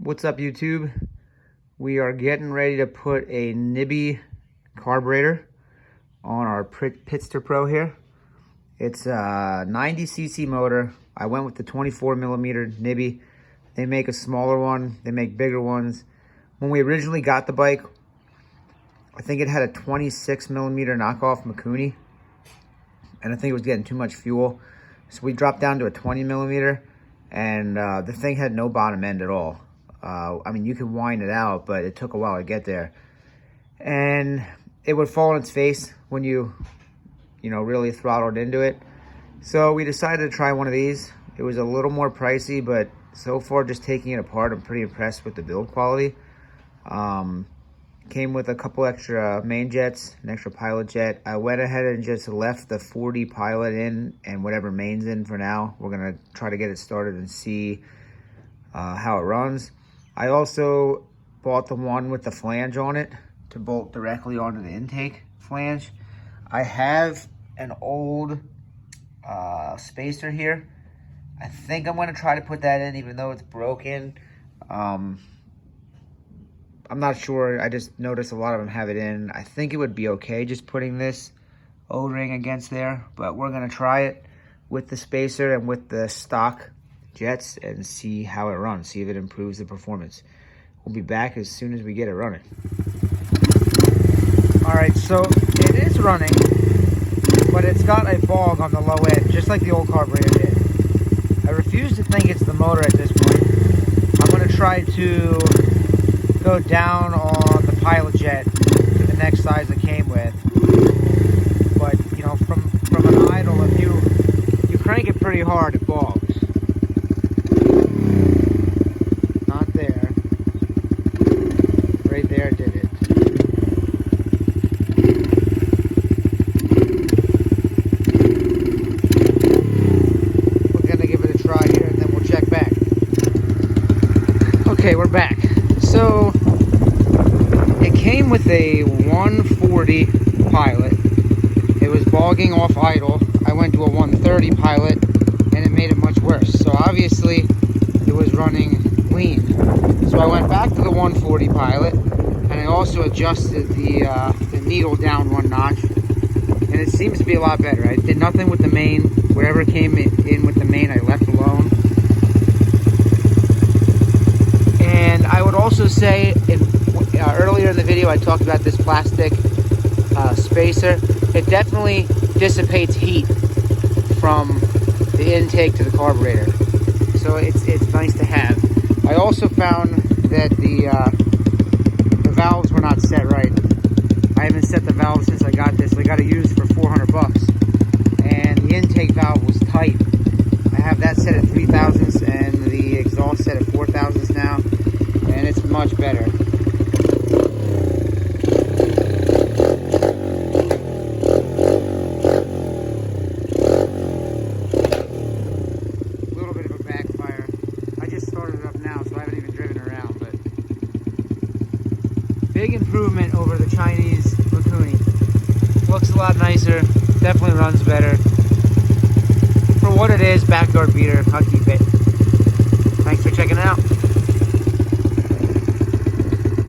What's up, YouTube? We are getting ready to put a NIBBI carburetor on our Pitster Pro here. It's a 90cc motor. I went with the 24mm NIBBI. They make a smaller one, they make bigger ones. When we originally got the bike, I think it had a 26mm knockoff Mikuni, and I think it was getting too much fuel. So we dropped down to a 20mm, and the thing had no bottom end at all. I mean, you could wind it out, but it took a while to get there. And it would fall on its face when you really throttled into it. So we decided to try one of these. It was a little more pricey, but so far, just taking it apart, I'm pretty impressed with the build quality. Came with a couple extra main jets, an extra pilot jet. I went ahead and just left the 40 pilot in and whatever main's in for now. We're gonna try to get it started and see how it runs. I also bought the one with the flange on it to bolt directly onto the intake flange. I have an old spacer here. I think I'm gonna try to put that in even though it's broken. I'm not sure. I just noticed a lot of them have it in. I think it would be okay just putting this O-ring against there, but we're gonna try it with the spacer and with the stock jets and see how it runs, see if it improves the performance. We'll be back as soon as we get it running. All right, so it is running, but it's got a bog on the low end, just like the old carburetor did. I refuse to think it's the motor at this point. I'm gonna try to go down on the pilot jet to the next size it came with. But from an idle, if you crank it pretty hard, it bogs. Not there. Right there did it. We're gonna give it a try here and then we'll check back. Okay, we're back. So it came with a 140 pilot. It was bogging off idle. I went to a 130 pilot and it made it much worse. So obviously it was running lean. So I went back to the 140 pilot and I also adjusted the needle down one notch, and it seems to be a lot better. I did nothing with the main. Whatever came in with the main I left alone. And I would also say, earlier in the video I talked about this plastic spacer. It definitely dissipates heat from the intake to the carburetor, so it's nice to have. I also found that the valves were not set right. I haven't set the valves since I got this. I got it used for 400 bucks, and the intake valve was tight. I have that set at 3,000s and the exhaust set at 4,000s now, and it's much better. A little bit of a backfire. I just started it up now, so I haven't even driven around, but big improvement over the Chinese Mikuni. Looks a lot nicer, definitely runs better. For what it is, backyard beater, I'll keep it. Thanks for checking it out.